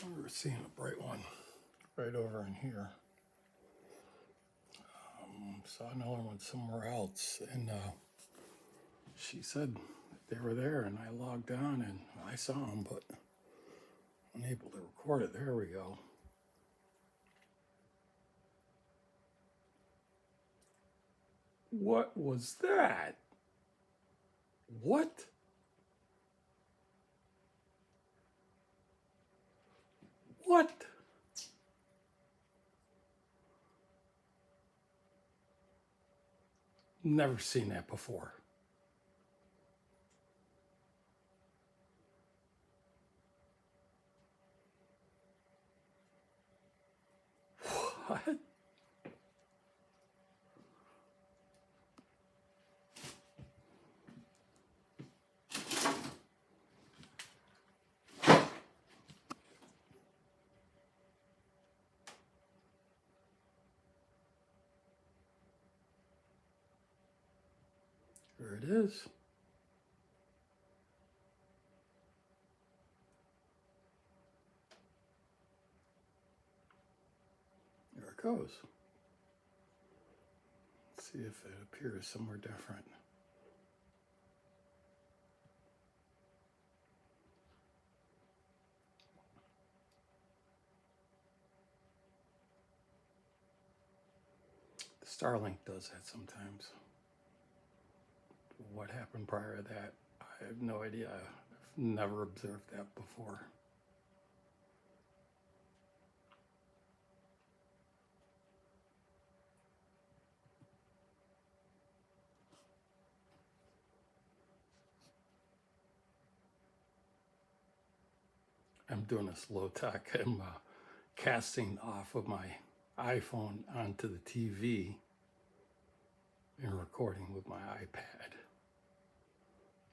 We're seeing a bright one right over in here. Saw another one somewhere else, and she said they were there, and I logged on and I saw them, but unable to record it. There we go. What was that? What? What? Never seen that before. What? There it is. There it goes. Let's see if it appears somewhere different. The Starlink does that sometimes. What happened prior to that, I have no idea. I've never observed that before. I'm doing this low tech. I'm casting off of my iPhone onto the TV and recording with my iPad.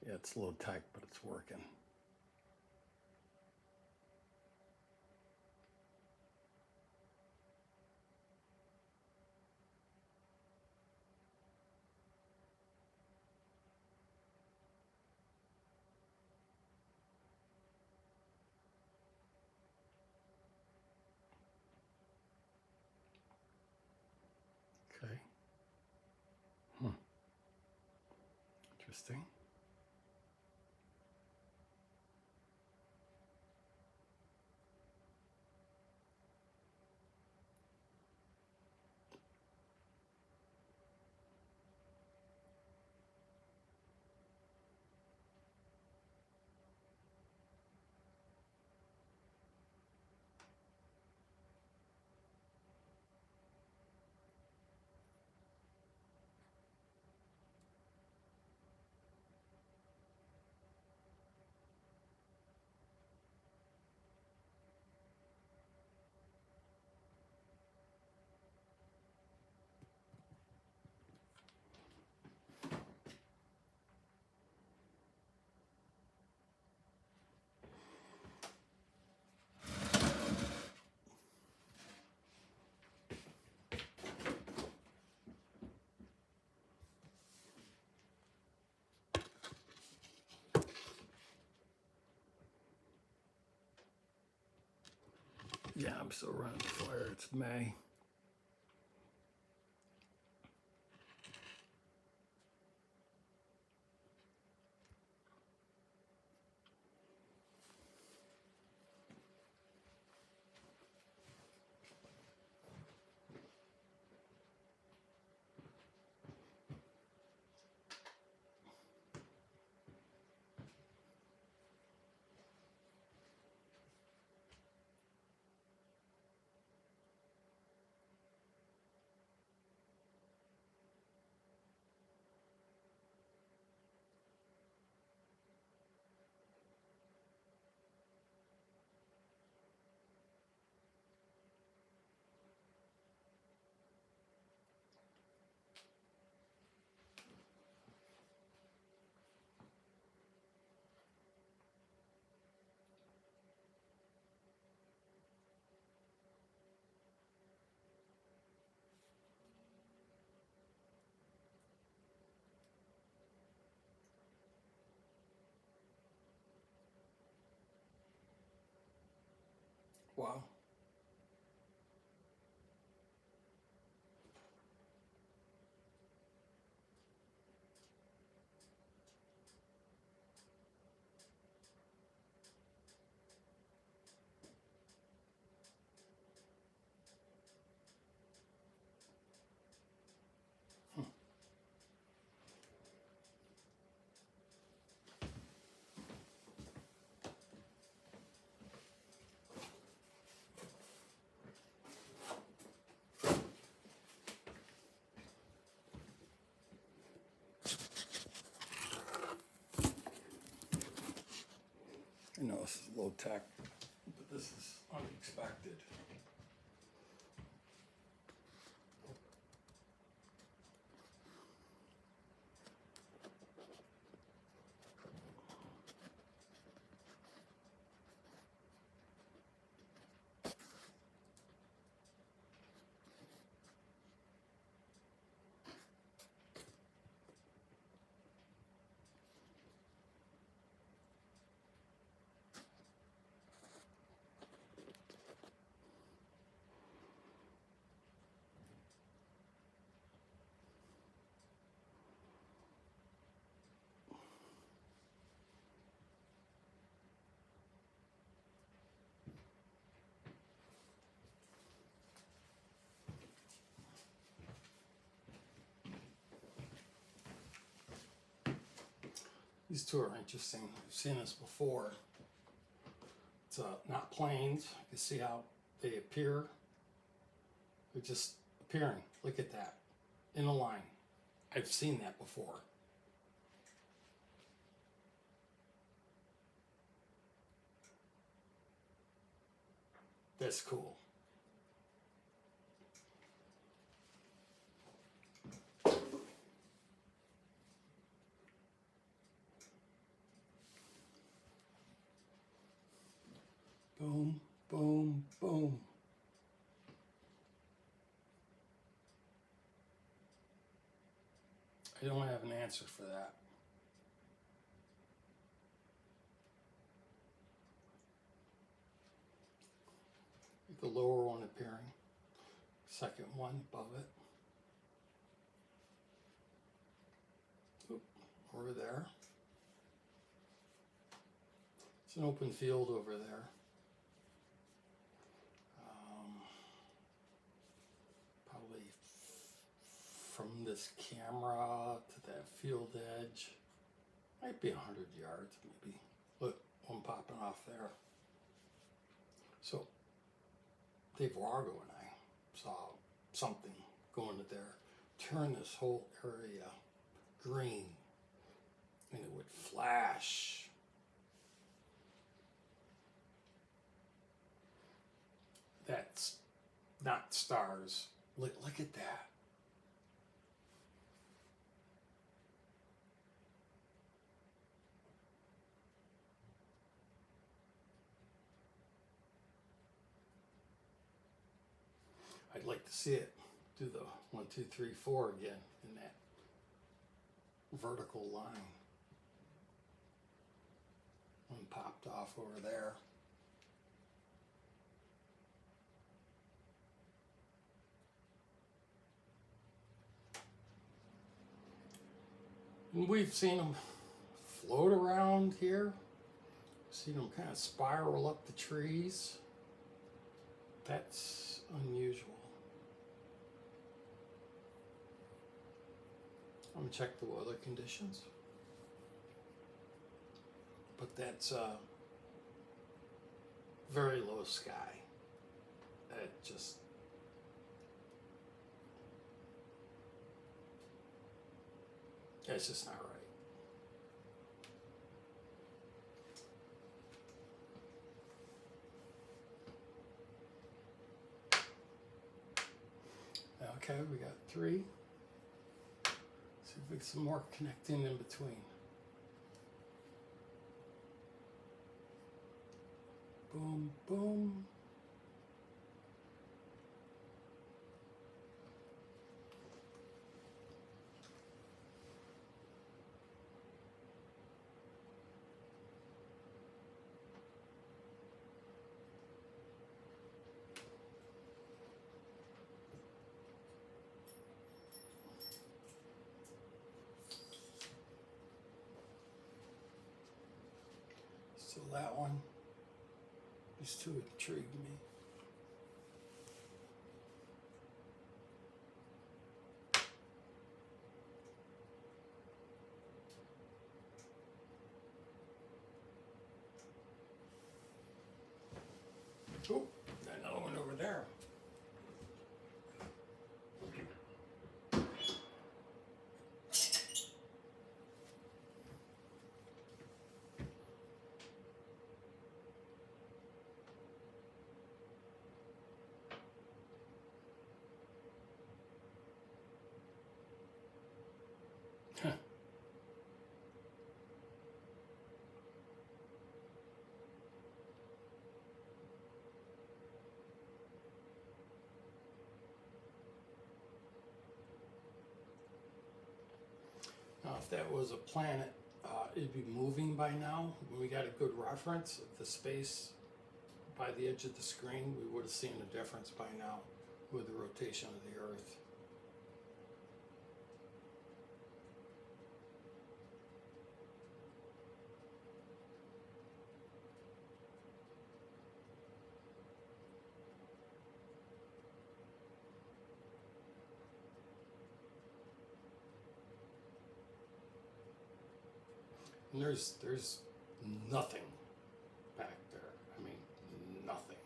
Yeah, it's low tech, but it's working. Okay. Interesting. Yeah, I'm still running the flare. It's May. Wow. I know this is low tech, but this is unexpected. These two are interesting. I've seen this before. It's not planes. You can see how they appear. They're just appearing. Look at that. In a line. I've seen that before. That's cool. Boom, boom, boom. I don't have an answer for that. The lower one appearing, second one above it. Oop, over there. It's an open field over there. Probably from this camera to that field edge, might be 100 yards maybe. Look, one popping off there. So Dave Wargo and I saw something going to there, turn this whole area green, and it would flash. That's not stars. Look at that. I'd like to see it do the 1, 2, 3, 4 again in that vertical line. One popped off over there. And we've seen them float around here. Seen them kind of spiral up the trees. That's unusual. I'm gonna check the weather conditions. But that's very low sky. It's just not right. Okay, we got 3. See if we get some more connecting in between. Boom, boom. So that one, these two intrigue me. Oh, another one over there. Now, if that was a planet, it'd be moving by now. When we got a good reference of the space by the edge of the screen, we would have seen a difference by now with the rotation of the Earth. And there's nothing back there. I mean, nothing.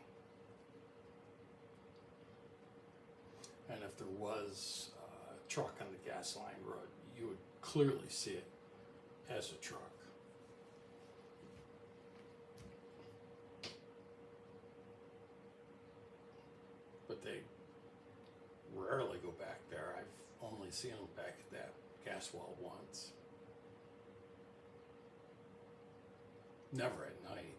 And if there was a truck on the gas line road, you would clearly see it as a truck. But they rarely go back there. I've only seen them back at that gas well once. Never at night.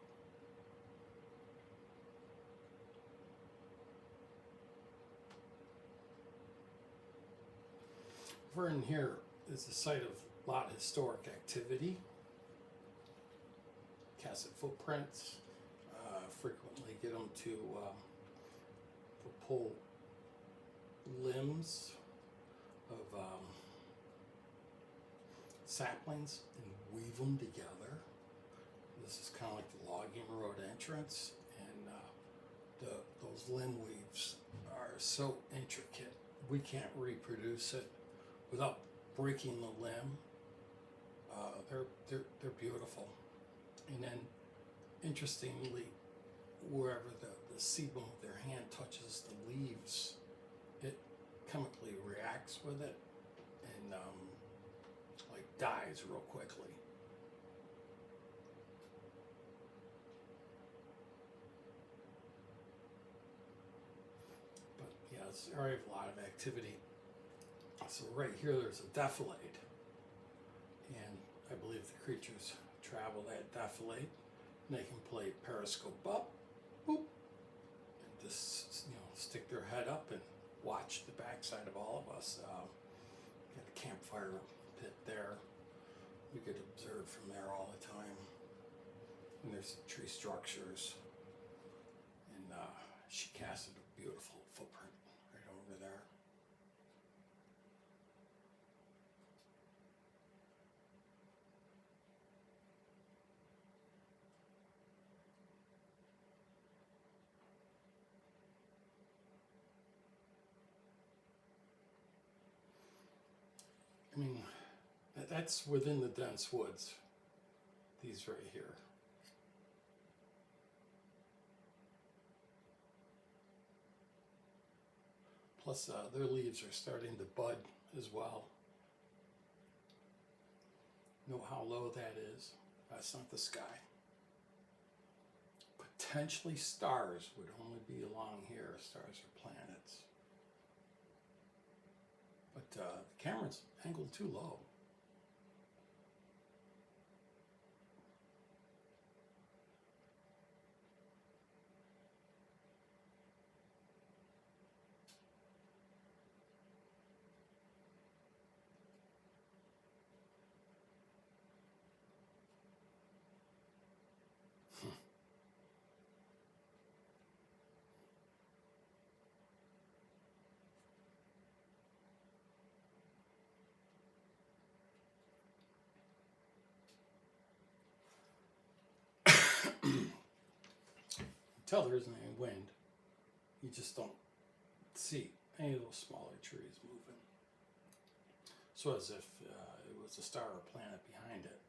Over in here is the site of a lot of historic activity. Cassette footprints. Frequently get them to pull limbs of saplings and weave them together. This is kind of like the logging road entrance, and those limb weaves are so intricate. We can't reproduce it without breaking the limb. They're beautiful. And then, interestingly, wherever the sebum of their hand touches the leaves, it chemically reacts with it and like dies real quickly. But yeah, it's an area of a lot of activity. So right here, there's a defilade, and I believe the creatures travel that defilade, and they can play periscope up, boop, and just stick their head up and watch the backside of all of us. Got a campfire pit there. We could observe from there all the time. And there's tree structures, and she casted a beautiful footprint right over there. I mean, that's within the dense woods, these right here. Plus, their leaves are starting to bud as well. Know how low that is? That's not the sky. Potentially stars would only be along here. Stars are planets. But the camera's angled too low. tell there isn't any wind. You just don't see any of those smaller trees moving. So as if it was a star or planet behind it,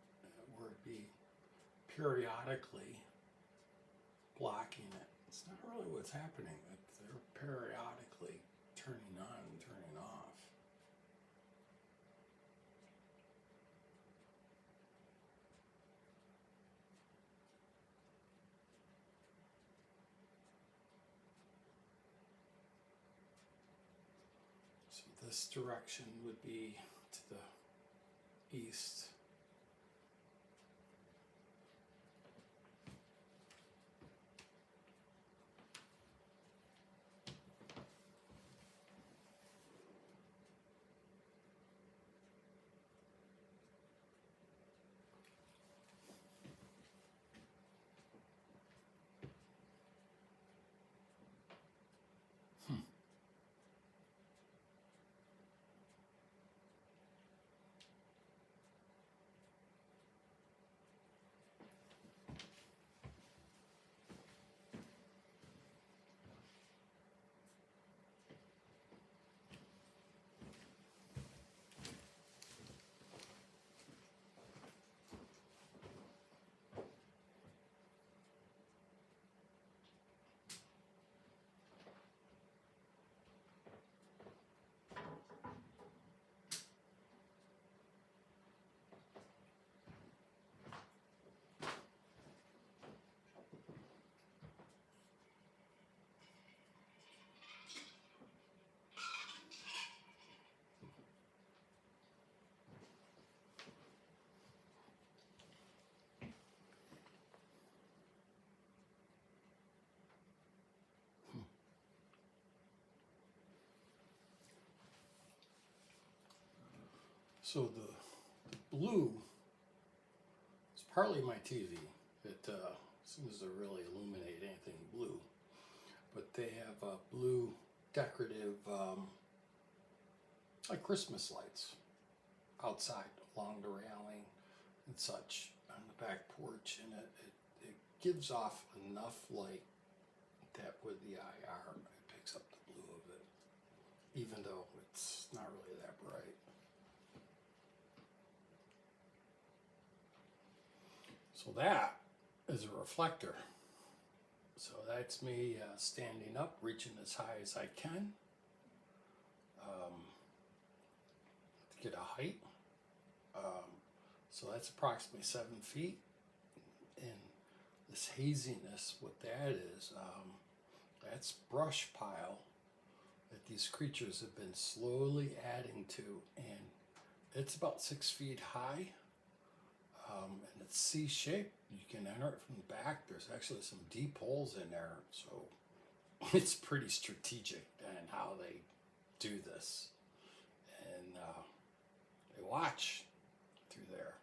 where it'd be periodically blocking it. It's not really what's happening. They're periodically turning on and turning off. So this direction would be to the east. So the blue is partly my TV. It seems to really illuminate anything blue. But they have blue decorative, like Christmas lights outside along the railing and such on the back porch. And it gives off enough light that with the IR, it picks up the blue of it, even though it's not really that bright. So that is a reflector. So that's me standing up, reaching as high as I can to get a height. So that's approximately 7 feet. And this haziness, what that is, that's brush pile that these creatures have been slowly adding to. And it's about 6 feet high. And it's C-shaped. You can enter it from the back. There's actually some deep holes in there, so it's pretty strategic in how they do this. And they watch through there.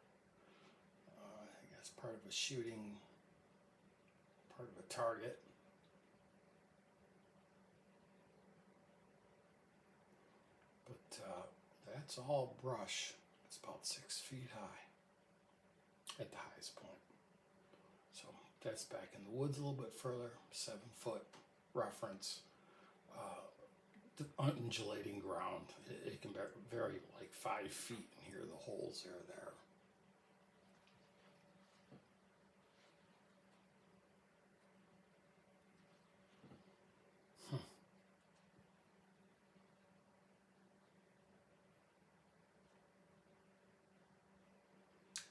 I think that's part of a shooting, part of a target. But that's all brush. It's about 6 feet high at the highest point. So that's back in the woods a little bit further, 7 foot reference. The undulating ground, it can vary like 5 feet, and here the holes are there.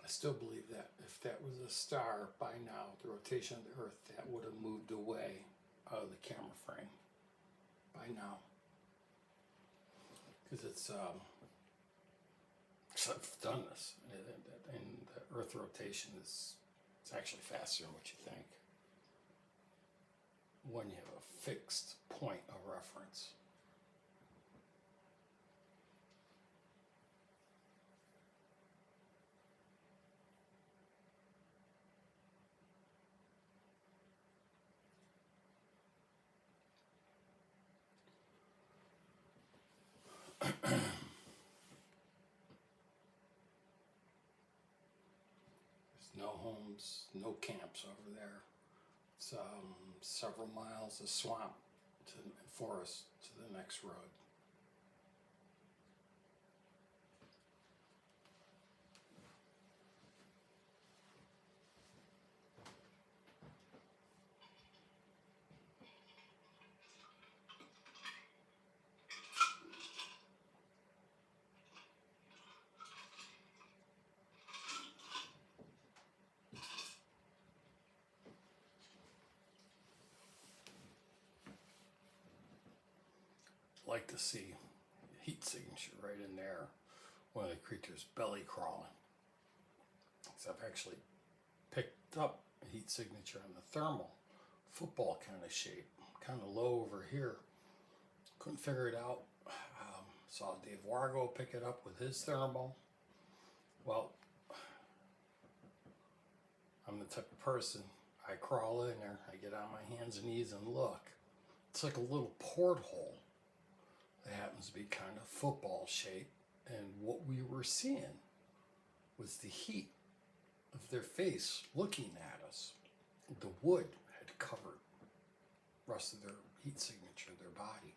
I still believe that if that was a star by now, the rotation of the Earth, that would have moved away out of the camera frame by now. Because it's, I've done this, and the Earth rotation it's actually faster than what you think when you have a fixed point of reference. No homes, no camps over there. It's several miles of swamp and forest to the next road. Like to see heat signature right in there. One of the creatures belly crawling. So I've actually picked up a heat signature on the thermal, football kind of shape, kind of low over here. Couldn't figure it out. Saw Dave Wargo pick it up with his thermal. Well, I'm the type of person, I crawl in there, I get on my hands and knees and look. It's like a little porthole that happens to be kind of football shaped. And what we were seeing was the heat of their face looking at us. The wood had covered the rest of their heat signature, their body.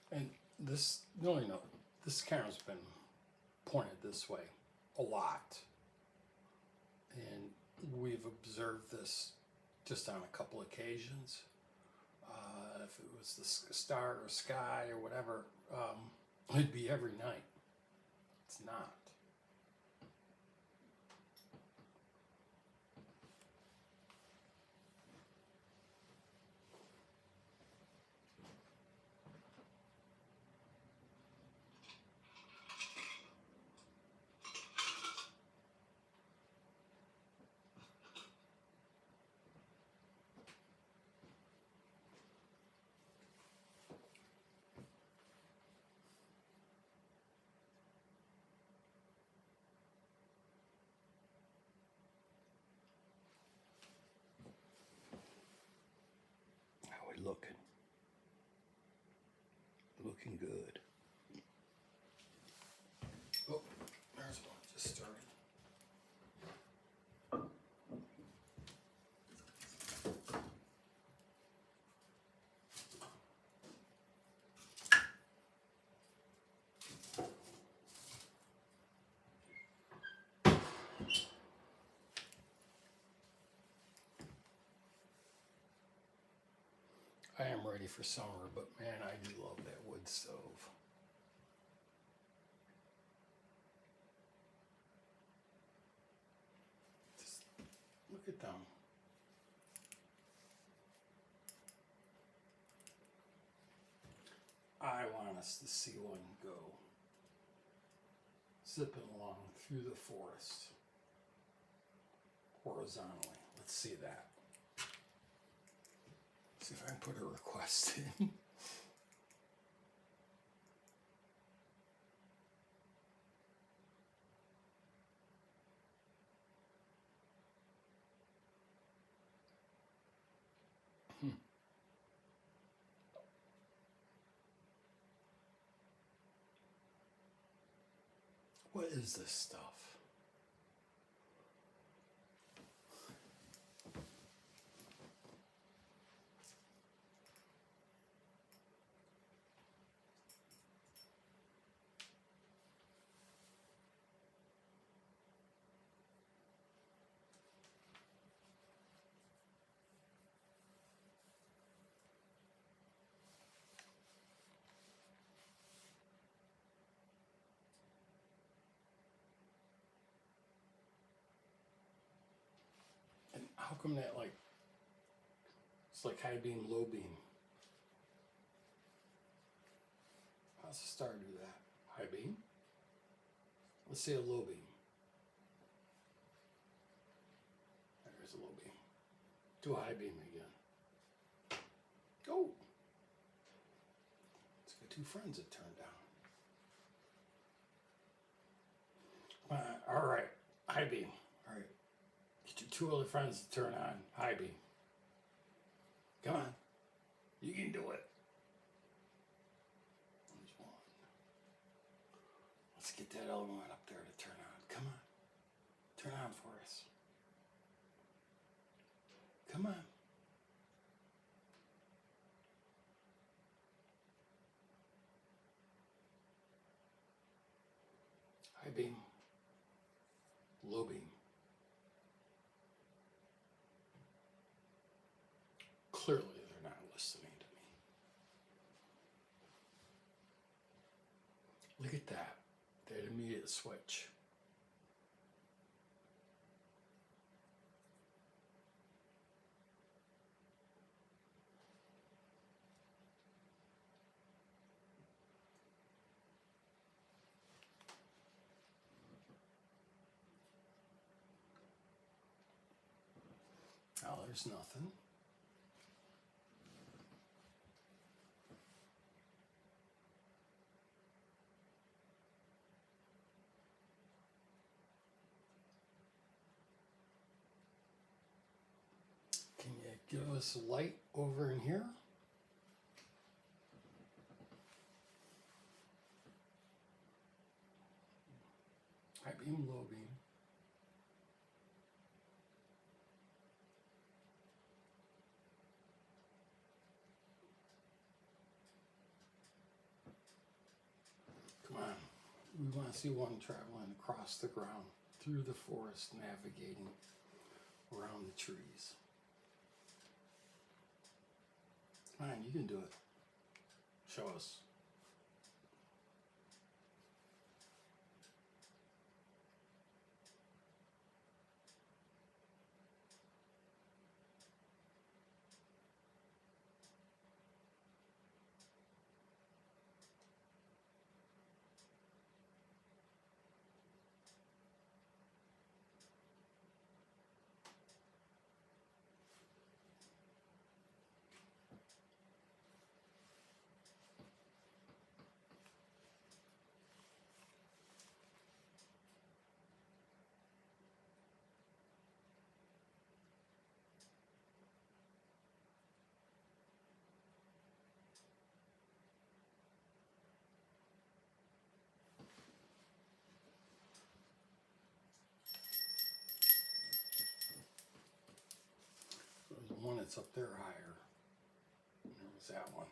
And this, this camera's been pointed this way a lot. And we've observed this just on a couple occasions. If it was the star or sky or whatever, it'd be every night. It's not. How we looking? Looking good. Oh, there's one just started. I am ready for summer, but man, I do love that wood stove. Just look at them. I want us to see one go zipping along through the forest horizontally. Let's see that. See if I can put a request in. What is this stuff? And how come that it's like high beam, low beam? How's the star do that? High beam? Let's say a low beam. There's a low beam. Do a high beam again. Oh, it's got two friends that turned down. All right, high beam. All right, get your two other friends to turn on high beam. Come on, you can do it. There's one. Let's get that other one up there to turn on. Come on, turn on for us. Come on. High beam, low beam. Clearly, they're not listening to me. Look at that immediate switch. Now there's nothing. Can you give us a light over in here? High beam, low beam. Come on. We want to see one traveling across the ground, through the forest, navigating around the trees. Come on, you can do it. Show us. There's one that's up there higher. There was that one.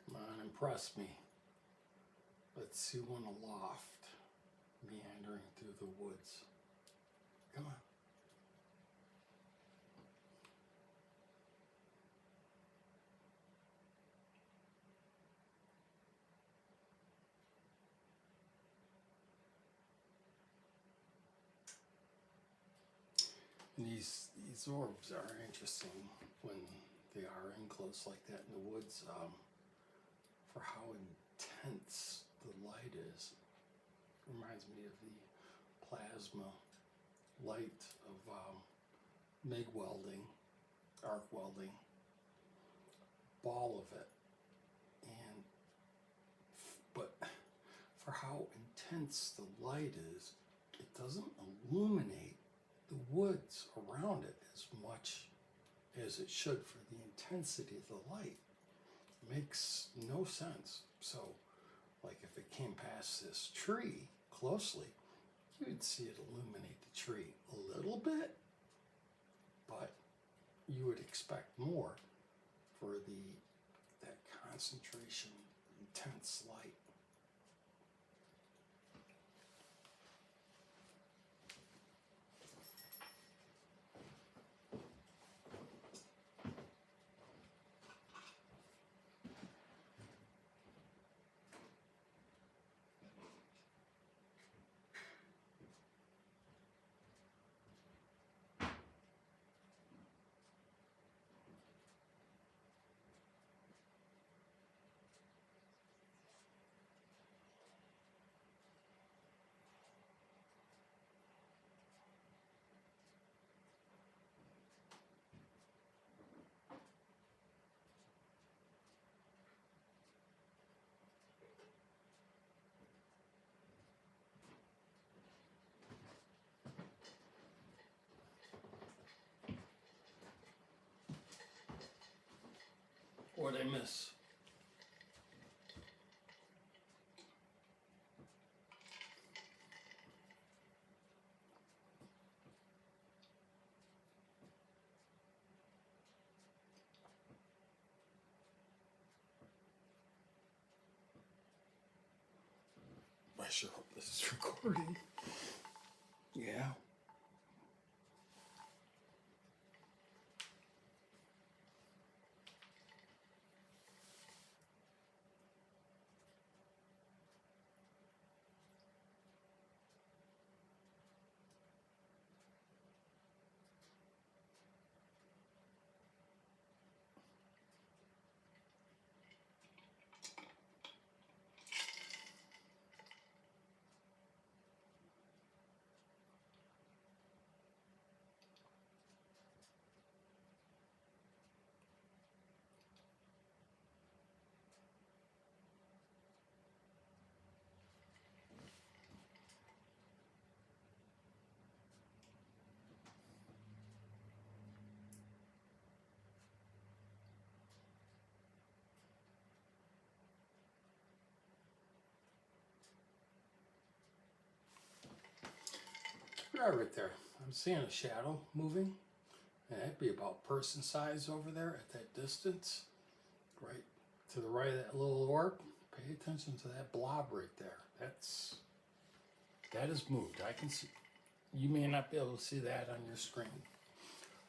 Come on, impress me. Let's see one aloft, meandering through the woods. Come on. And these orbs are interesting when they are in close like that in the woods, for how intense the light is. Reminds me of the plasma light of MIG welding, arc welding, ball of it. And but for how intense the light is, it doesn't illuminate the woods around it as much as it should for the intensity of the light. It makes no sense. So, like if it came past this tree closely, you would see it illuminate the tree a little bit, but you would expect more for that concentration, intense light. What'd I miss? I sure hope this is recording. Yeah. Right there. I'm seeing a shadow moving. And that'd be about person size over there at that distance. Right to the right of that little orb. Pay attention to that blob right there. That is moved. I can see. You may not be able to see that on your screen,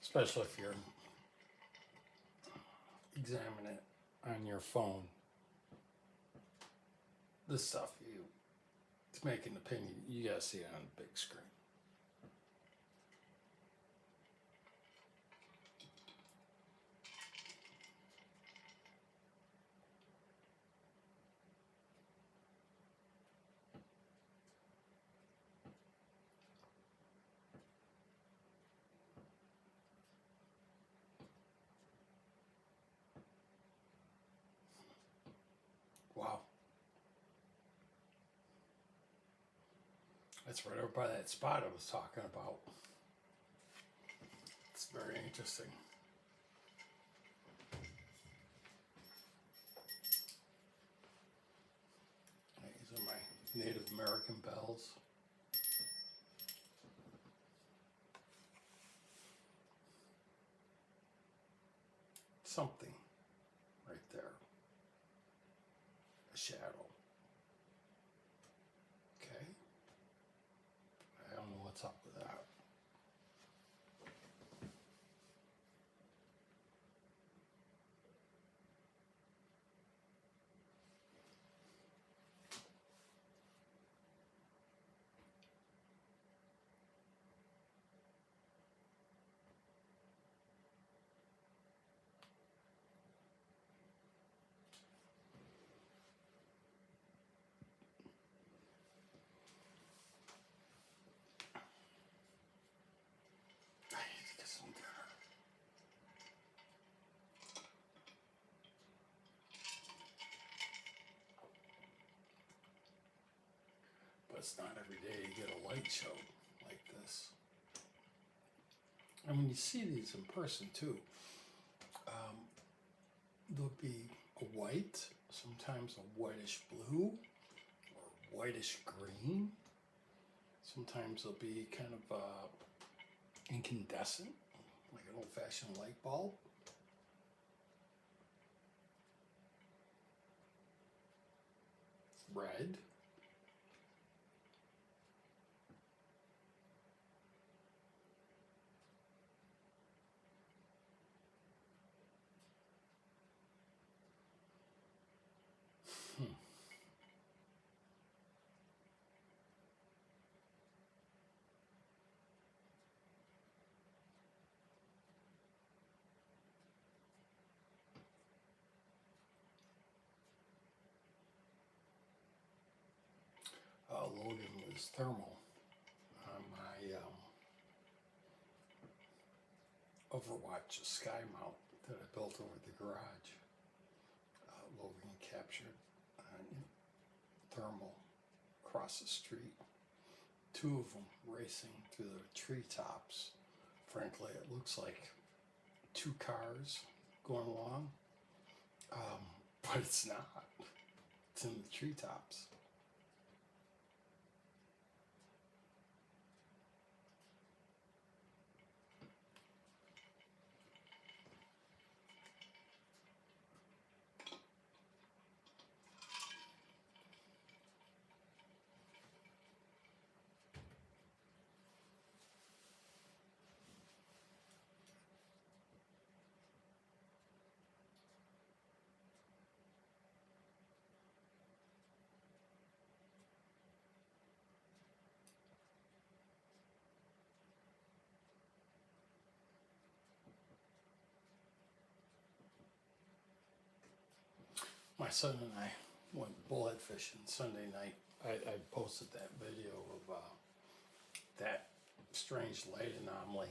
especially if you're examining it on your phone. This stuff, to make an opinion, you gotta see it on the big screen. Wow. That's right over by that spot I was talking about. It's very interesting. These are my Native American bells. Something right there. A shadow. Okay. I don't know what's up with that. I need to get some dinner. But it's not every day you get a light show like this. And when you see these in person too, there'll be a white, sometimes a whitish blue, or whitish green. Sometimes they'll be kind of incandescent, like an old-fashioned light bulb. Red. Logan was thermal on my Overwatch sky mount that I built over the garage. Logan captured thermal across the street. Two of them racing through the treetops. Frankly, it looks like two cars going along. But it's not. It's in the treetops. My son and I went bullhead fishing Sunday night. I posted that video of that strange light anomaly.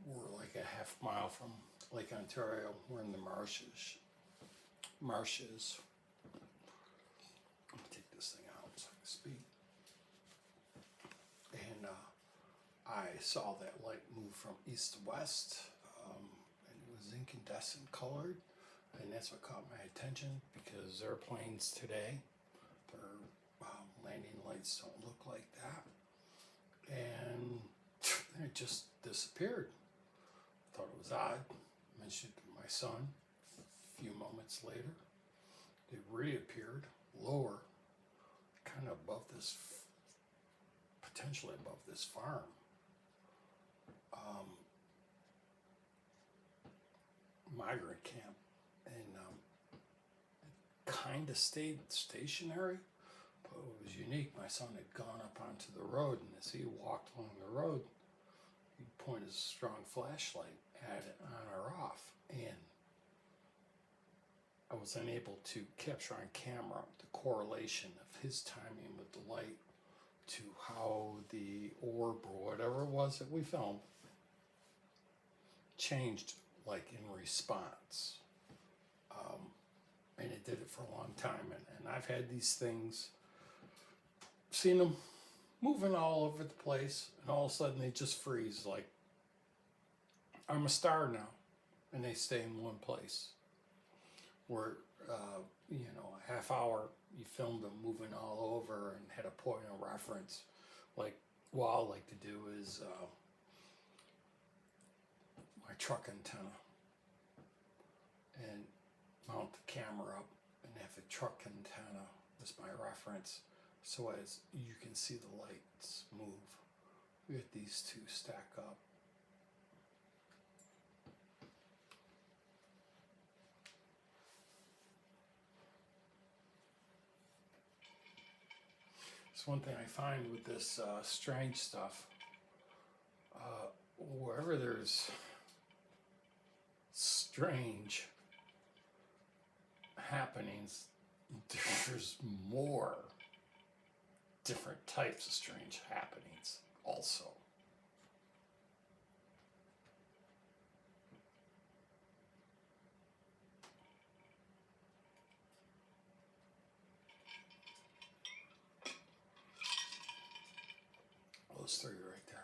We're like a half mile from Lake Ontario. We're in the marshes. Marshes. I'm gonna take this thing out so I can speak. And I saw that light move from east to west, and it was incandescent colored, and that's what caught my attention because airplanes today, their landing lights don't look like that, and then it just disappeared. I thought it was odd. I mentioned it to my son. A few moments later, it reappeared lower, kind of above this, potentially above this farm. Migrant camp, and it kind of stayed stationary, but it was unique. My son had gone up onto the road, and as he walked along the road, he'd point his strong flashlight at it on or off, and I was unable to capture on camera the correlation of his timing with the light to how the orb or whatever it was that we filmed changed, like in response. And it did it for a long time. And I've had these things, seen them moving all over the place, and all of a sudden they just freeze, like, I'm a star now. And they stay in one place. Where, a half hour, you filmed them moving all over and had a point of reference. Like, what I like to do is my truck antenna, and mount the camera up and have the truck antenna as my reference, so as you can see the lights move. We get these two stack up. It's one thing I find with this strange stuff. Wherever there's strange happenings, there's more different types of strange happenings also. Those three right there.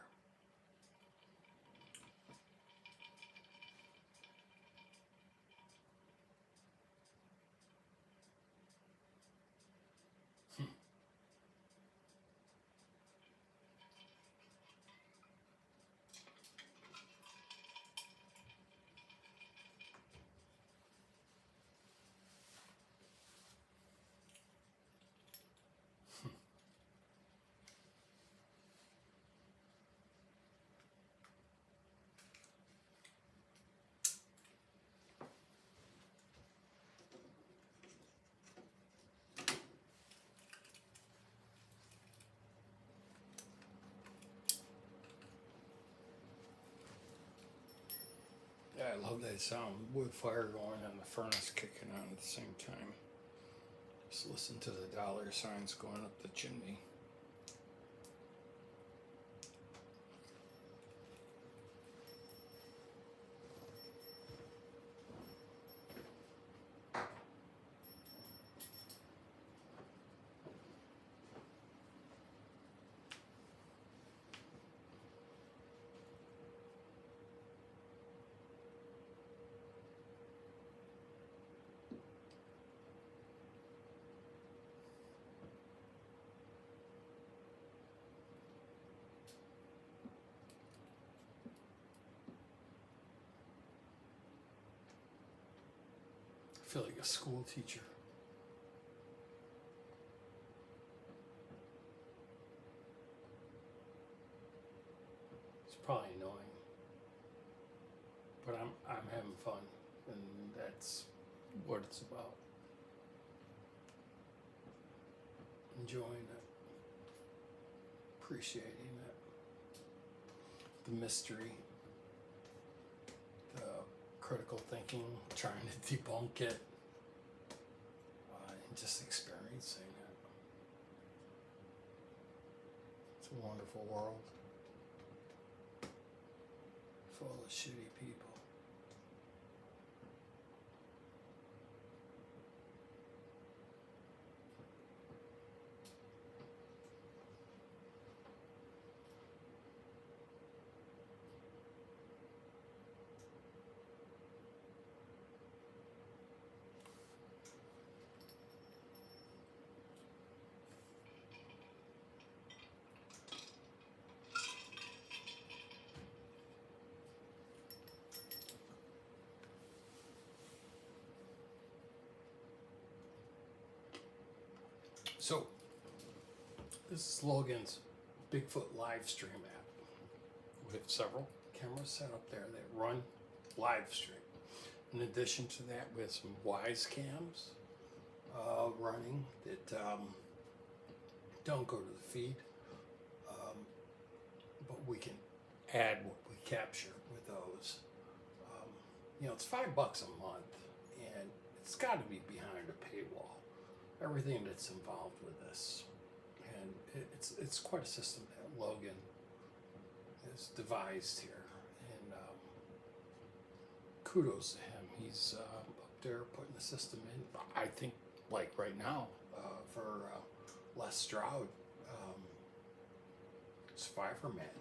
Yeah, I love that sound. Wood fire going and the furnace kicking on at the same time. Just listen to the dollar signs going up the chimney. feel like a school teacher. It's probably annoying, but I'm having fun, and that's what it's about. Enjoying it, appreciating it, the mystery, the critical thinking, trying to debunk it, and just experiencing it. It's a wonderful world, full of shitty people. So, this is Logan's Bigfoot live stream app. We have several cameras set up there that run live stream. In addition to that, we have some Wise cams running that don't go to the feed, but we can add what we capture with those. It's $5 a month, and it's got to be behind a paywall. Everything that's involved with this, and it's quite a system that Logan has devised here, and kudos to him. He's up there putting the system in. I think, like right now, for Les Stroud, Survivor Man,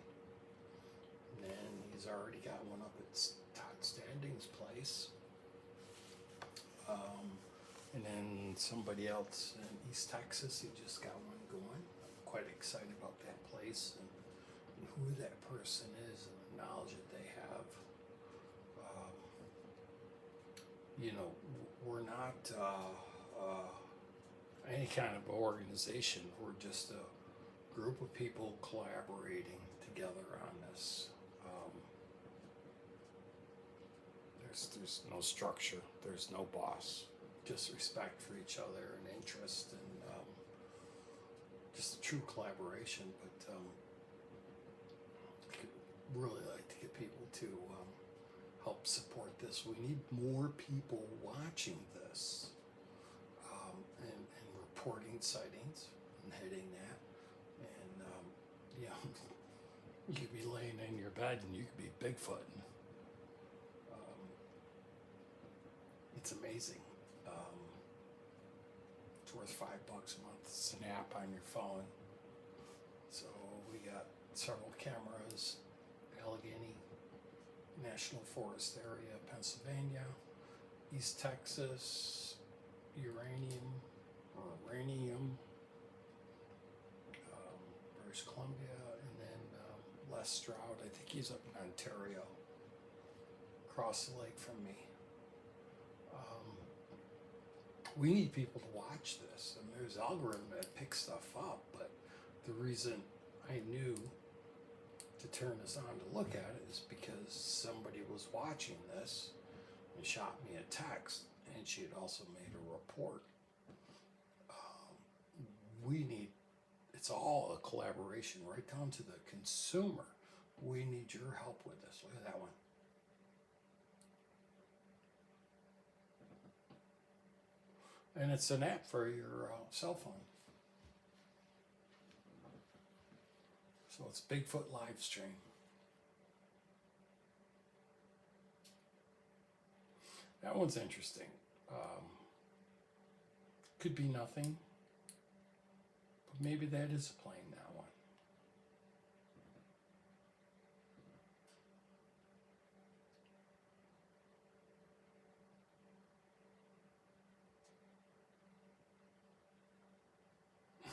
and then he's already got one up at Todd Standing's place. And then somebody else in East Texas, he just got one going. I'm quite excited about that place and who that person is and the knowledge that they have. We're not any kind of organization. We're just a group of people collaborating together on this. There's no structure. There's no boss. Just respect for each other and interest, and just a true collaboration. But I could really like to get people to help support this. We need more people watching this and reporting sightings and hitting that. And you could be laying in your bed and you could be Bigfoot. It's amazing. It's worth $5 a month. It's an app on your phone. So we got several cameras, Allegheny National Forest area, Pennsylvania, East Texas, uranium, British Columbia, and then Les Stroud. I think he's up in Ontario, across the lake from me. We need people to watch this. And there's algorithm that picks stuff up, but the reason I knew to turn this on to look at it is because somebody was watching this and shot me a text, and she had also made a report. It's all a collaboration right down to the consumer. We need your help with this. Look at that one. And it's an app for your cell phone. So it's Bigfoot live stream. That one's interesting. Could be nothing, but maybe that is playing that one.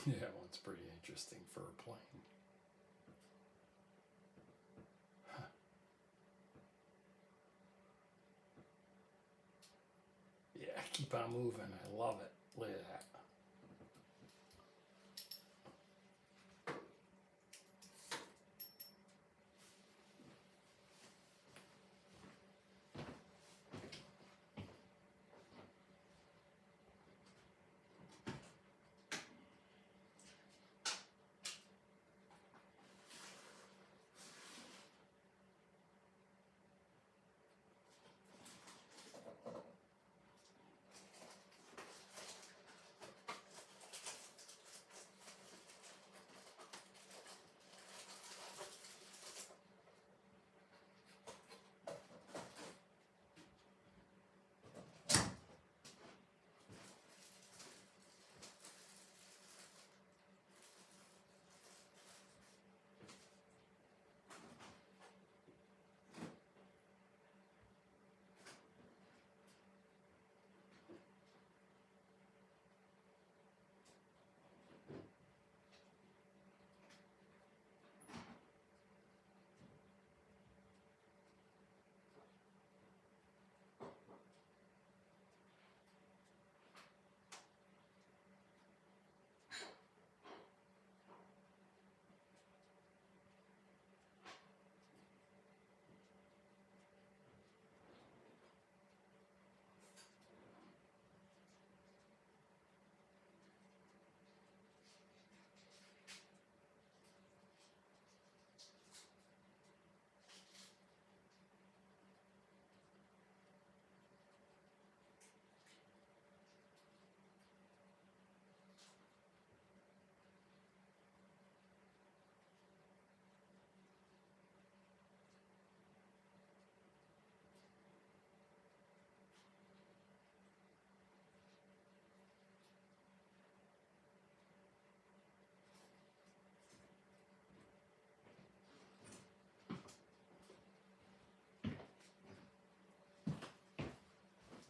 Yeah, that one's pretty interesting for a plane. Huh. Yeah, Keep on moving. I love it. Look at that.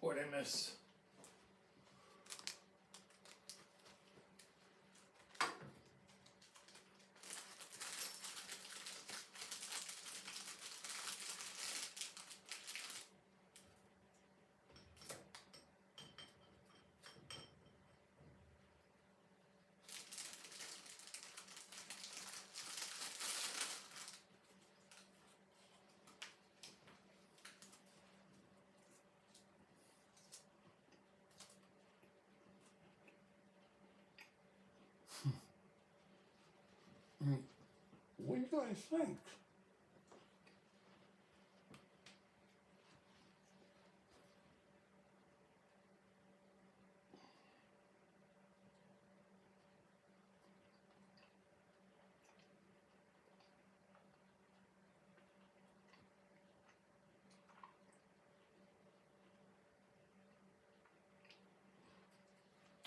What'd I miss? What do you guys think?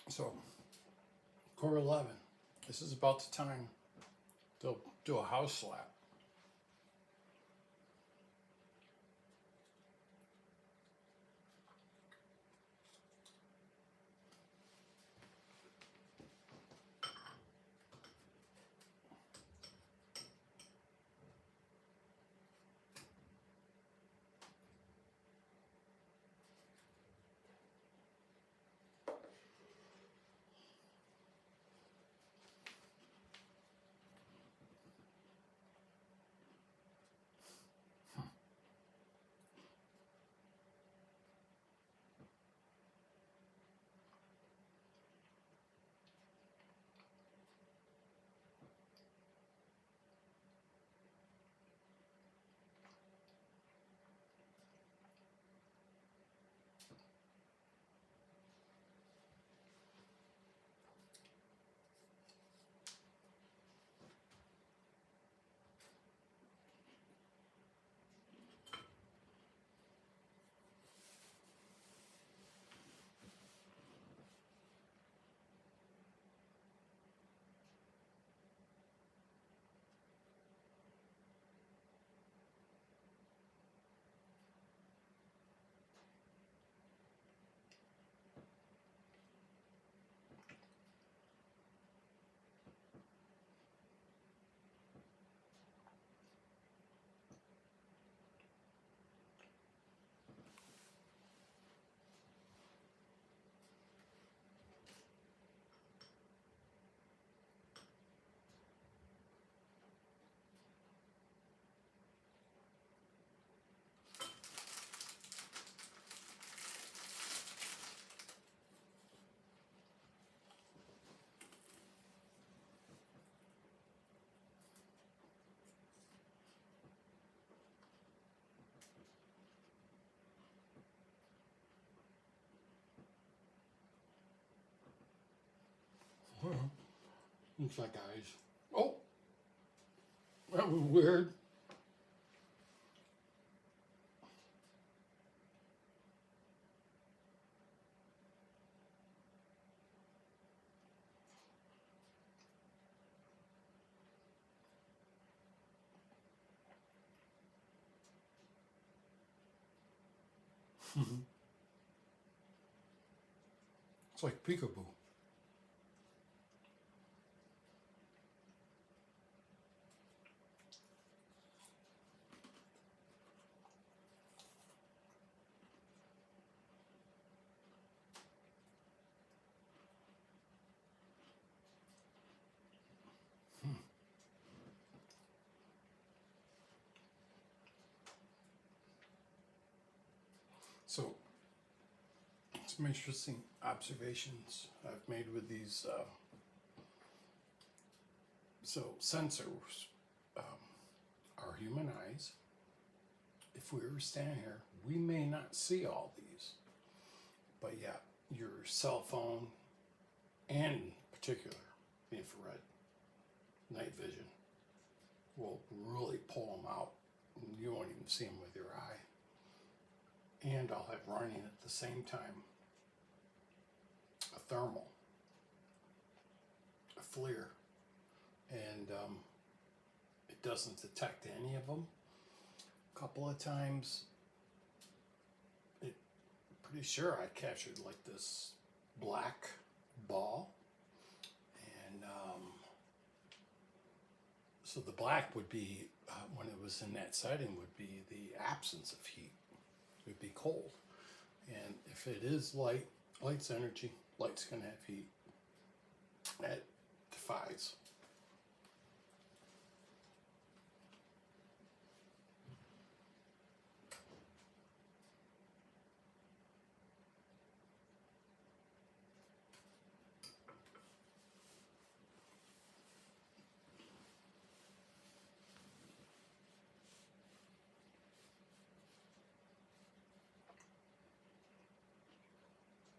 So, core 11. This is about the time they'll do a house slap. Looks like eyes. Oh, that was weird. It's like peekaboo. So, some interesting observations I've made with these. So, sensors, our human eyes, if we were standing here, we may not see all these, but yet your cell phone and in particular the infrared night vision will really pull them out. You won't even see them with your eye. And I'll have running at the same time a thermal, a FLIR, and it doesn't detect any of them. A couple of times, pretty sure I captured like this black ball, and so the black would be, when it was in that setting, would be the absence of heat. It would be cold. And if it is light, light's energy, light's going to have heat. That defies.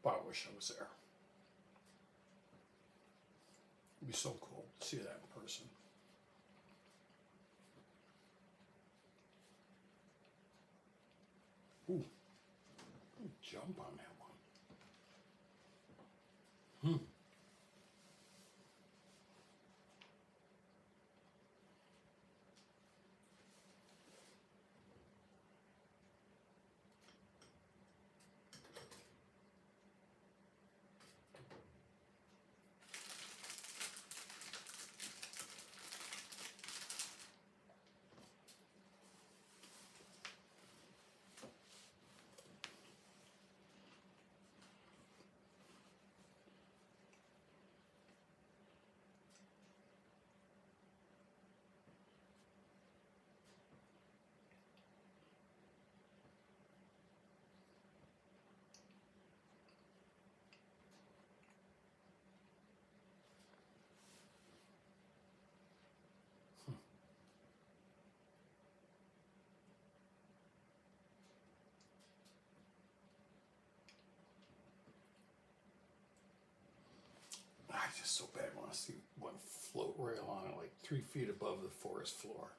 But I wish I was there. It'd be so cool to see that in person. Ooh, jump on that one. I just so bad want to see one float right along like 3 feet above the forest floor.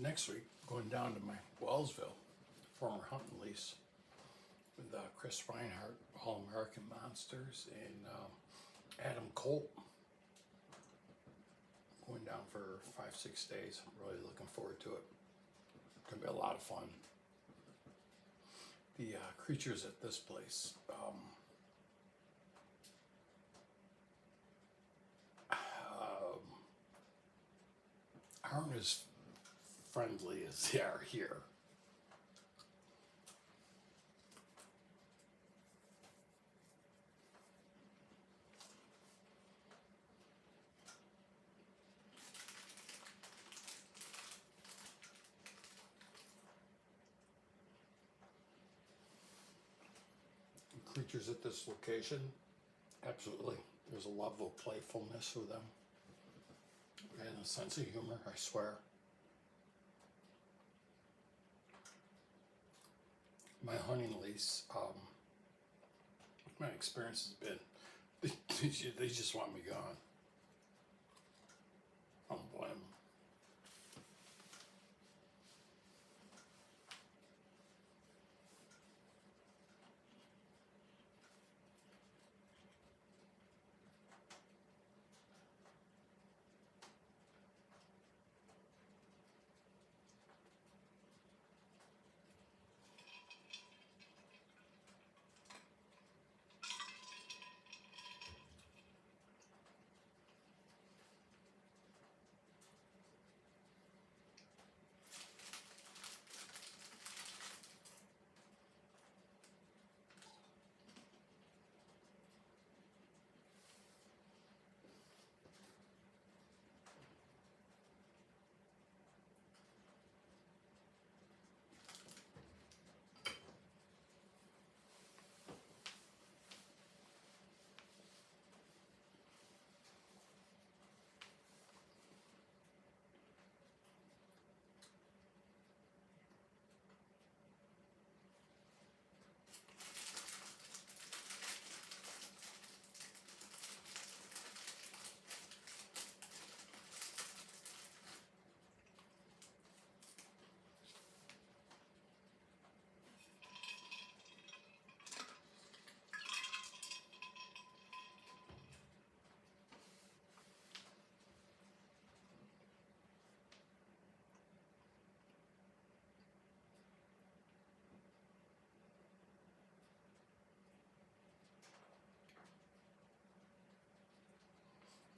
Next week, going down to my Wellsville former hunting lease with Chris Reinhardt, All American Monsters, and Adam Colt. Going down for 5-6 days. I'm really looking forward to it. It's gonna be a lot of fun. The creatures at this place aren't as friendly as they are here. Creatures at this location, absolutely. There's a level of playfulness with them and a sense of humor, I swear. My hunting lease, my experience has been, they just want me gone. I don't blame them.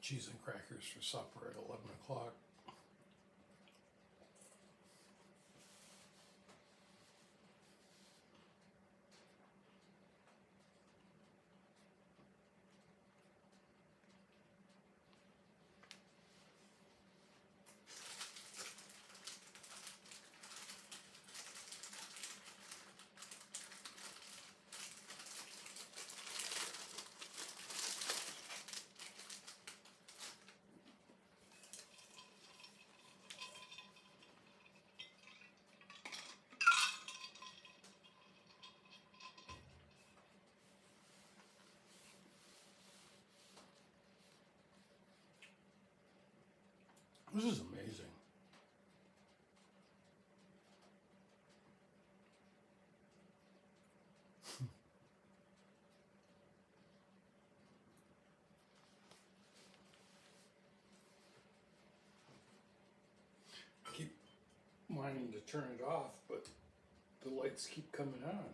Cheese and crackers for supper at 11 o'clock. This is amazing. Keep wanting to turn it off, but the lights keep coming on.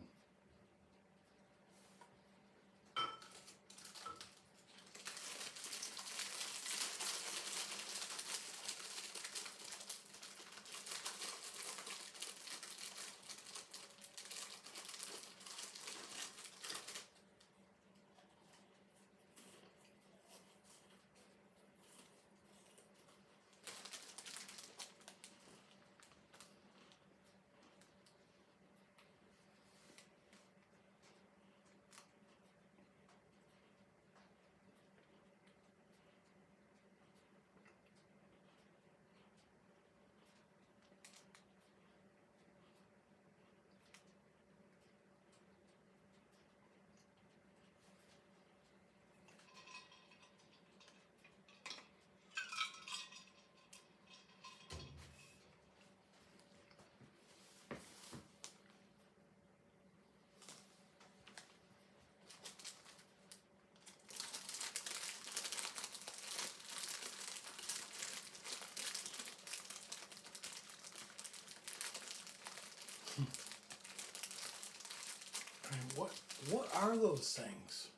What are those things?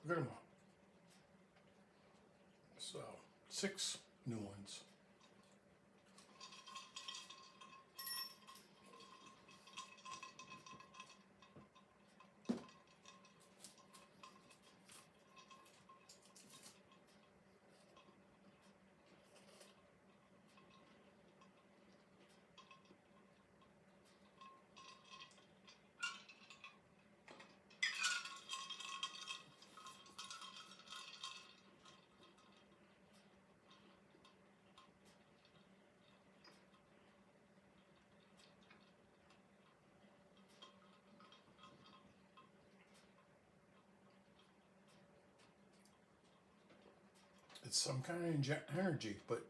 Look at them. So 6 new ones. It's some kind of energy, but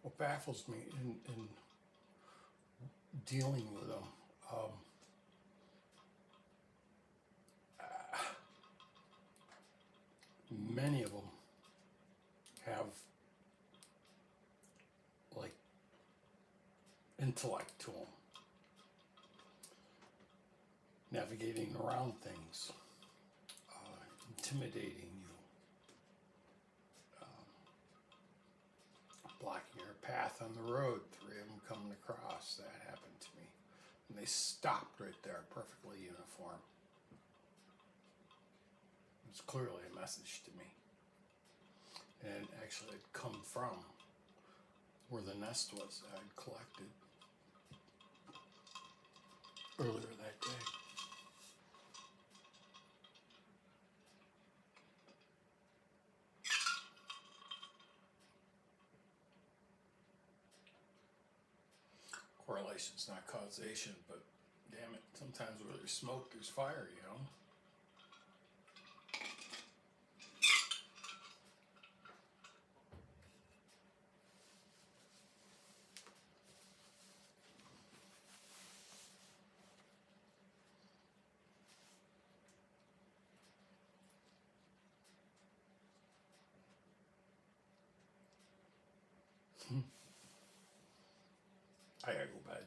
what baffles me in dealing with them, many of them have like intellect to them, navigating around things, intimidating you, blocking your path on the road. 3 of them coming across. That happened to me, and they stopped right there, perfectly uniform. It's clearly a message to me, and actually it come from where the nest was that I'd collected earlier that day. Correlation's not causation, but damn it, sometimes where there's smoke, there's fire, you know? I gotta go bed.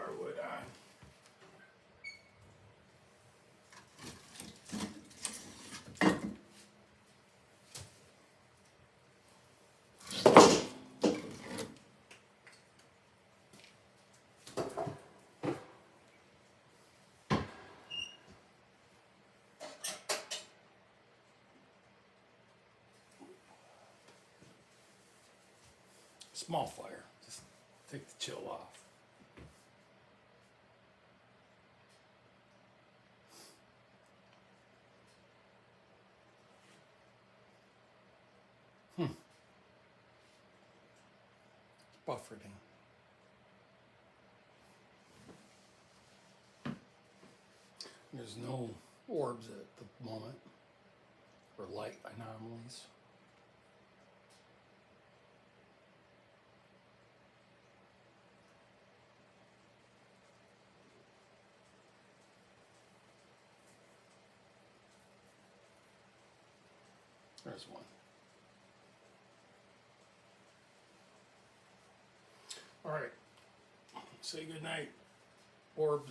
firewood on. Small fire, just take the chill off. It's buffeting. There's no orbs at the moment, or light anomalies. There's one. All right. Say good night, orbs.